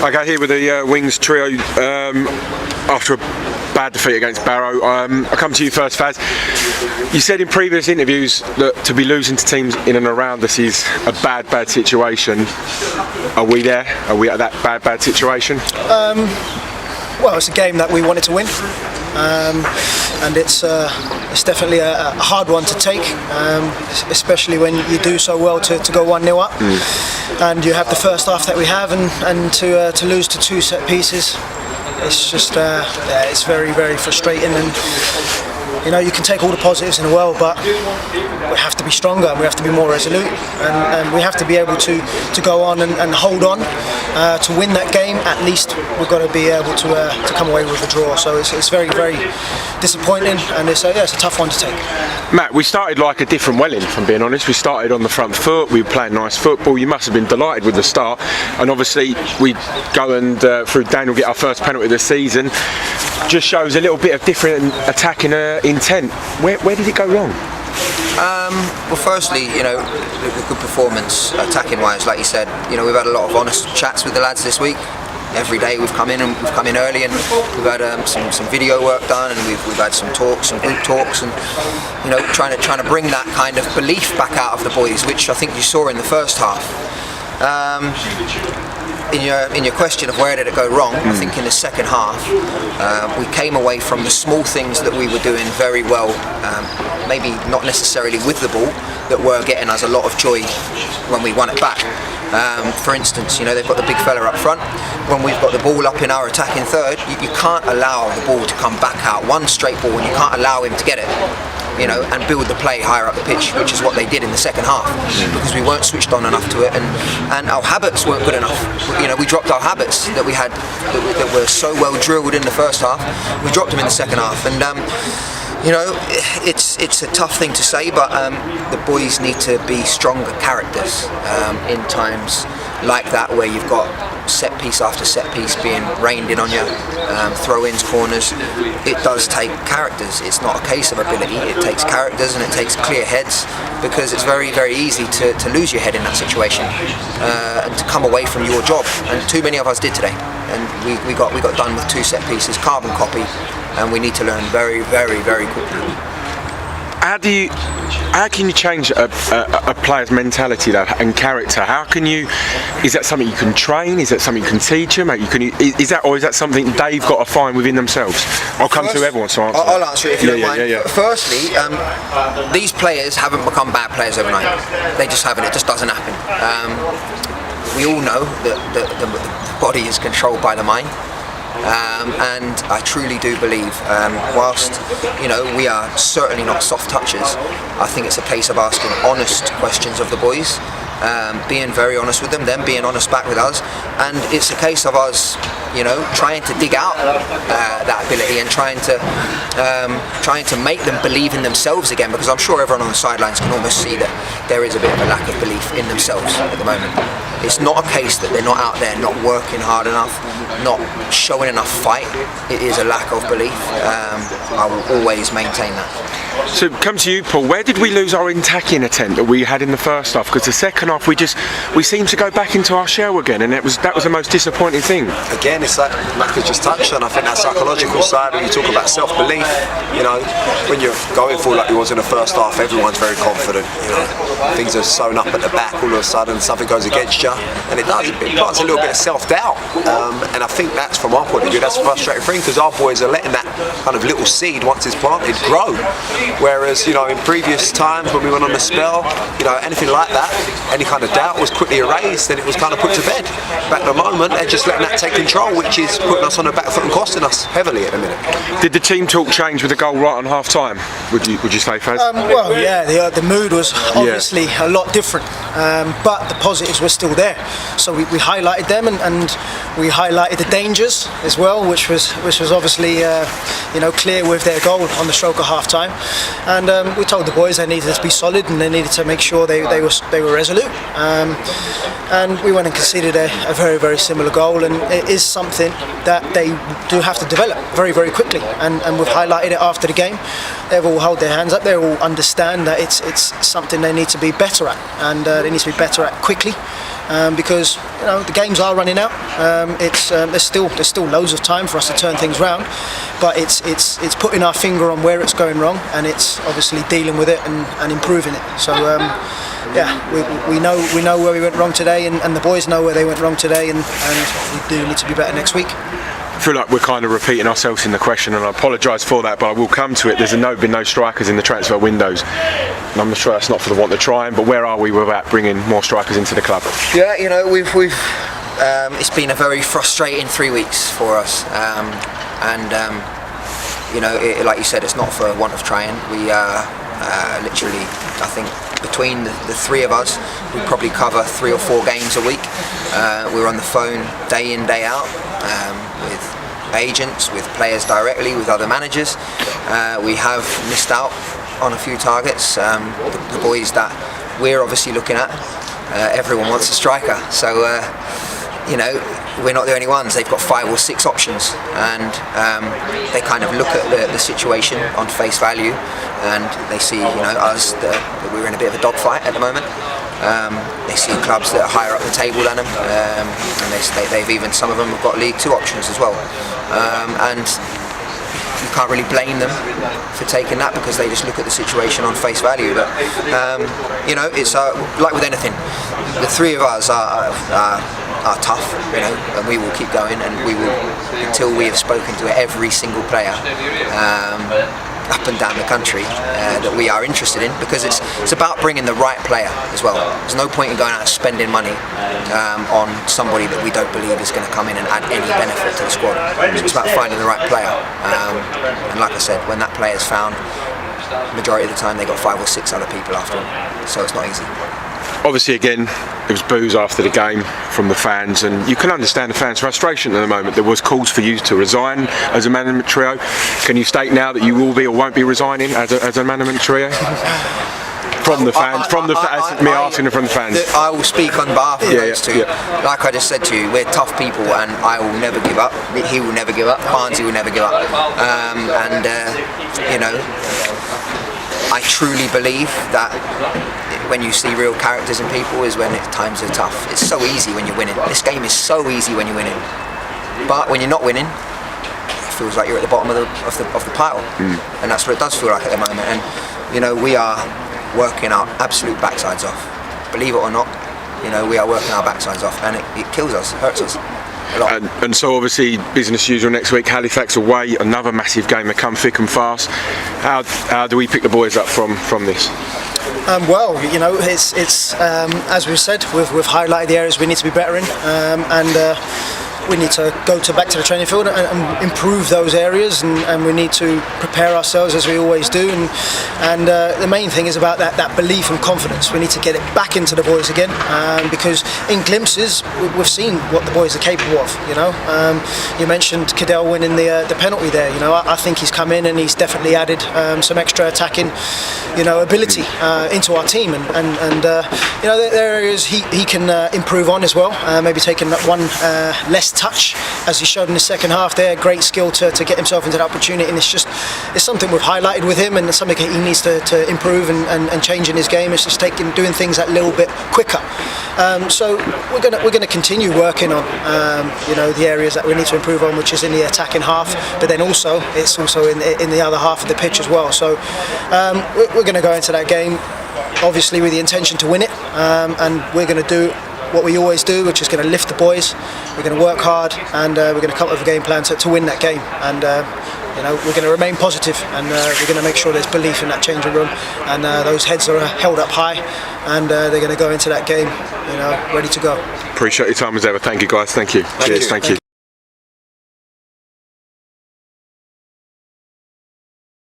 Okay, here with the Wings trio after a bad defeat against Barrow. I come to you first, Faz. You said in previous interviews that to be losing to teams in and around us is a bad situation. Are we there? Are we at that bad situation? Well, it's a game that we wanted to win, and it's definitely a hard one to take, especially when you do so well to go 1-0 up, and you have the first half that we have, and to lose to 2 set pieces. It's just it's very frustrating, and you can take all the positives in the world, but we have to be stronger and we have to be more resolute, and we have to be able to go on and hold on to win that game. At least we've got to be able to come away with a draw. So it's very disappointing, and it's a tough one to take. Matt, we started like a different Welling, if I'm being honest. We started on the front foot, we were playing nice football. You must have been delighted with the start, and obviously we go and through Daniel get our first penalty of the season. Just shows a little bit of different attacking intent. Where did it go wrong? Well, firstly, a good performance attacking wise, like you said. We've had a lot of honest chats with the lads this week. Every day we've come in early, and we've had some video work done, and we've had some talks, some group talks, and trying to bring that kind of belief back out of the boys, which I think you saw in the first half. In your question of where did it go wrong, I think in the second half we came away from the small things that we were doing very well, maybe not necessarily with the ball, that were getting us a lot of joy when we won it back. For instance, they've got the big fella up front. When we've got the ball up in our attacking third, you can't allow the ball to come back out, one straight ball, and you can't allow him to get it. And build the play higher up the pitch, which is what they did in the second half, because we weren't switched on enough to it, and our habits weren't good enough. We dropped our habits that we had, that were so well drilled in the first half. We dropped them in the second half, and it's a tough thing to say, but the boys need to be stronger characters in times like that, where you've got set piece after set piece being rained in on you, throw-ins, corners. It does take characters. It's not a case of ability. It takes characters, and it takes clear heads, because it's very easy to lose your head in that situation and to come away from your job. And too many of us did today, and we got done with 2 set pieces, carbon copy, and we need to learn very quickly. How can you change a player's mentality though, and character? Is that something you can train? Is that something you can teach them? Is that something they've got to find within themselves? I'll come to whoever wants to answer. I'll answer it if you don't mind. Yeah. Firstly, these players haven't become bad players overnight. They just haven't. It just doesn't happen. We all know that the body is controlled by the mind. And I truly do believe, whilst we are certainly not soft touchers, I think it's a case of asking honest questions of the boys, being very honest with them being honest back with us, and it's a case of us trying to dig out that ability, and trying to make them believe in themselves again, because I'm sure everyone on the sidelines can almost see that there is a bit of a lack of belief in themselves at the moment. It's not a case that they're not out there, not working hard enough, not showing enough fight. It is a lack of belief. I will always maintain that. So come to you, Paul. Where did we lose our attacking attempt that we had in the first half? Because the second half we seemed to go back into our shell again, and that was the most disappointing thing. Again, it's like Matt has just touched on. I think that psychological side, when you talk about self-belief, when you're going for like you was in the first half, everyone's very confident. Things are sewn up at the back. All of a sudden, something goes against you, and it plants a little bit of self-doubt. And I think that's, from our point of view, that's a frustrating thing, because our boys are letting that kind of little seed, once it's planted, grow. Whereas, in previous times when we went on the spell, anything like that, any kind of doubt was quickly erased, and it was kind of put to bed. But at the moment, they're just letting that take control, which is putting us on the back foot and costing us heavily at the minute. Did the team talk change with the goal right on half time? Would you say, Faz? Well, yeah, the mood was obviously a lot different, but the positives were still there. So we highlighted them, and we highlighted the dangers as well, which was obviously clear with their goal on the stroke of half time. And we told the boys they needed to be solid, and they needed to make sure they were resolute. And we went and conceded a very similar goal, and it is something that they do have to develop very quickly. And we've highlighted it after the game. They've all held their hands up. They all understand that it's something they need to be better at, and they need to be better at quickly. because the games are running out. There's still loads of time for us to turn things round, but it's putting our finger on where it's going wrong, and it's obviously dealing with it and improving it. So we know where we went wrong today, and the boys know where they went wrong today, and we do need to be better next week. I feel like we're kind of repeating ourselves in the question, and I apologise for that, but I will come to it. There's been no strikers in the transfer windows, and I'm sure that's not for the want of trying, but where are we without bringing more strikers into the club? Yeah, we've it's been a very frustrating 3 weeks for us, like you said, it's not for want of trying. We literally, I think between the three of us, we probably cover 3 or 4 games a week. We're on the phone day in, day out, with agents, with players directly, with other managers. We have missed out on a few targets. The boys that we're obviously looking at, everyone wants a striker, so we're not the only ones. They've got 5 or 6 options, and they kind of look at the situation on face value, and they see us that we're in a bit of a dogfight at the moment. They see clubs that are higher up the table than them, and they've even, some of them have got League 2 options as well, and you can't really blame them for taking that, because they just look at the situation on face value. But it's like with anything, the three of us are tough, and we will keep going, and we will until we have spoken to every single player up and down the country that we are interested in, because it's about bringing the right player as well. There's no point in going out and spending money on somebody that we don't believe is going to come in and add any benefit to the squad. So it's about finding the right player, and like I said, when that player is found, majority of the time they got 5 or 6 other people after them, so it's not easy. Obviously, again, there was boos after the game from the fans, and you can understand the fans' frustration at the moment. There was calls for you to resign as a management trio. Can you state now that you will be or won't be resigning as a management trio? From the fans, asking from the fans. I will speak on behalf of those two. Yeah. Like I just said to you, we're tough people, and I will never give up. He will never give up. Barnesy will never give up. I truly believe that when you see real characters in people is when times are tough. It's so easy when you're winning. This game is so easy when you're winning. But when you're not winning, it feels like you're at the bottom of the pile. And that's what it does feel like at the moment. And we are working our absolute backsides off. Believe it or not, we are working our backsides off, and it kills us, hurts us. And so obviously business usual next week. Halifax away, another massive game. They come thick and fast. How do we pick the boys up from this? It's as we've said, we've highlighted the areas we need to be better in, and we need to go back to the training field and improve those areas, and we need to prepare ourselves as we always do, and the main thing is about that belief and confidence. We need to get it back into the boys again, because in glimpses we've seen what the boys are capable of. You mentioned Cadell winning the penalty there. I think he's come in and he's definitely added some extra attacking ability into our team, and there are areas he can improve on as well, maybe taking that one less touch, as he showed in the second half there. Great skill to get himself into that opportunity, and it's something we've highlighted with him, and it's something he needs to improve and change in his game. It's just doing things that little bit quicker. So we're gonna continue working on the areas that we need to improve on, which is in the attacking half, but then it's also in the other half of the pitch as well. So we're going to go into that game obviously with the intention to win it, and we're going to do what we always do, which is going to lift the boys. We're going to work hard, and we're going to come up with a game plan to win that game, and we're going to remain positive, and we're going to make sure there's belief in that changing room, and those heads are held up high, and they're going to go into that game ready to go. Appreciate your time as ever. Thank you guys. Thank you. Cheers. Thank you.